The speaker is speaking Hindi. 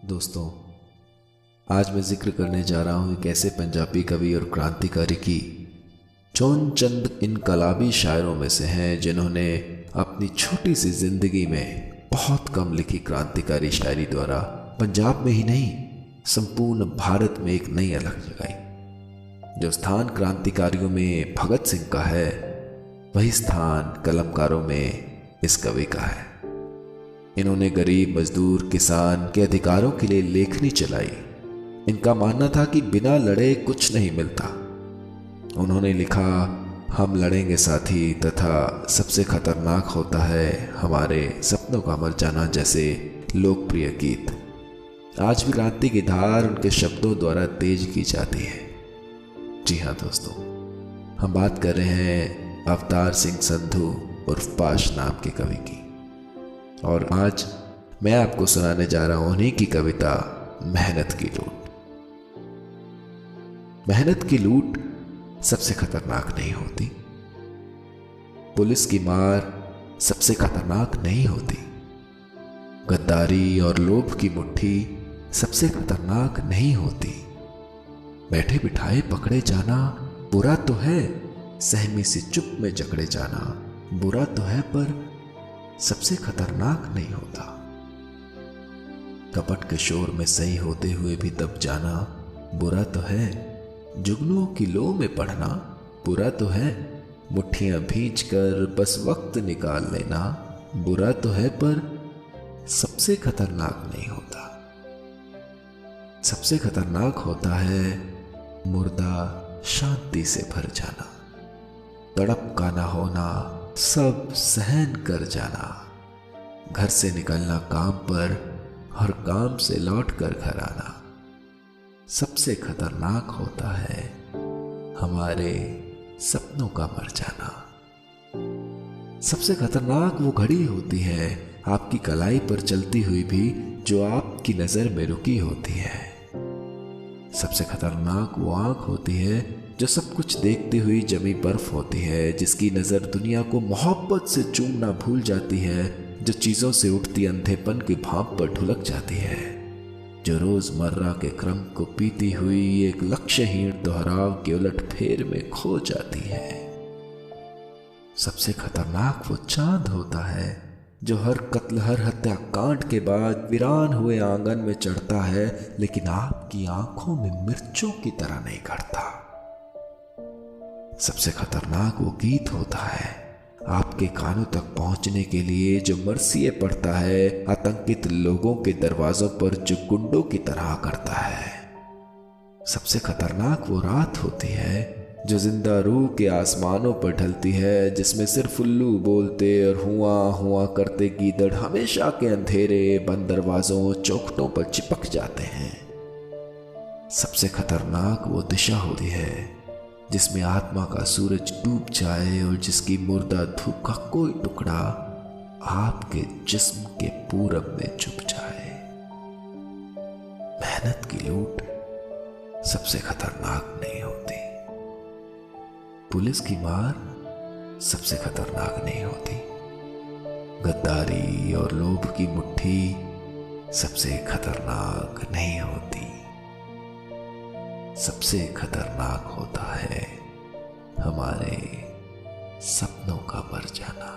दोस्तों, आज मैं जिक्र करने जा रहा हूँ एक ऐसे पंजाबी कवि और क्रांतिकारी की जो उन चंद इनकलाबी शायरों में से हैं जिन्होंने अपनी छोटी सी जिंदगी में बहुत कम लिखी क्रांतिकारी शायरी द्वारा पंजाब में ही नहीं संपूर्ण भारत में एक नई अलग जगाई। जो स्थान क्रांतिकारियों में भगत सिंह का है, वही स्थान कलमकारों में इस कवि का है। इन्होंने गरीब, मजदूर, किसान के अधिकारों के लिए लेखनी चलाई। इनका मानना था कि बिना लड़े कुछ नहीं मिलता। उन्होंने लिखा, हम लड़ेंगे साथी, तथा सबसे खतरनाक होता है हमारे सपनों का मर जाना जैसे लोकप्रिय गीत। आज भी क्रांति की धार उनके शब्दों द्वारा तेज की जाती है। जी हाँ दोस्तों, हम बात कर रहे हैं अवतार सिंह संधू उर्फ पाश नाम के कवि की। और आज मैं आपको सुनाने जा रहा हूं उन्हीं की कविता मेहनत की लूट। मेहनत की लूट सबसे खतरनाक नहीं होती। पुलिस की मार सबसे खतरनाक नहीं होती। गद्दारी और लोभ की मुट्ठी सबसे खतरनाक नहीं होती। बैठे बिठाए पकड़े जाना बुरा तो है, सहमी सी चुप में जकड़े जाना बुरा तो है, पर सबसे खतरनाक नहीं होता। कपट के शोर में सही होते हुए भी दब जाना बुरा तो है। जुगनुओं की लो में पढ़ना बुरा तो है। मुट्ठियां भींच कर बस वक्त निकाल लेना बुरा तो है, पर सबसे खतरनाक नहीं होता। सबसे खतरनाक होता है मुर्दा शांति से भर जाना, तड़प का ना होना, सब सहन कर जाना, घर से निकलना काम पर और काम से लौट कर घर आना। सबसे खतरनाक होता है हमारे सपनों का मर जाना। सबसे खतरनाक वो घड़ी होती है आपकी कलाई पर चलती हुई भी जो आपकी नजर में रुकी होती है। सबसे खतरनाक वो आंख होती है जो सब कुछ देखती हुई जमी बर्फ होती है, जिसकी नजर दुनिया को मोहब्बत से चूमना भूल जाती है, जो चीजों से उठती अंधेपन की भाप पर ढुलक जाती है, जो रोजमर्रा के क्रम को पीती हुई एक लक्ष्यहीन दोहराव के उलट फेर में खो जाती है। सबसे खतरनाक वो चांद होता है जो हर कत्ल, हर हत्याकांड के बाद वीरान हुए आंगन में चढ़ता है, लेकिन आपकी आंखों में मिर्चों की तरह नहीं गड़ता। सबसे खतरनाक वो गीत होता है आपके कानों तक पहुंचने के लिए जो मरसिए पड़ता है आतंकित लोगों के दरवाजों पर, जो गुंडों की तरह करता है। सबसे खतरनाक वो रात होती है जो जिंदा रूह के आसमानों पर ढलती है, जिसमें सिर्फ उल्लू बोलते और हुआ हुआ करते गीदड़ हमेशा के अंधेरे बंद दरवाजों, चौखटों पर चिपक जाते हैं। सबसे खतरनाक वो दिशा होती है जिसमें आत्मा का सूरज डूब जाए और जिसकी मुर्दा धूप का कोई टुकड़ा आपके जिस्म के पूरब में छुप जाए। मेहनत की लूट सबसे खतरनाक नहीं होती। पुलिस की मार सबसे खतरनाक नहीं होती। गद्दारी और लोभ की मुट्ठी सबसे खतरनाक नहीं होती। सबसे खतरनाक होता है हमारे सपनों का मर जाना।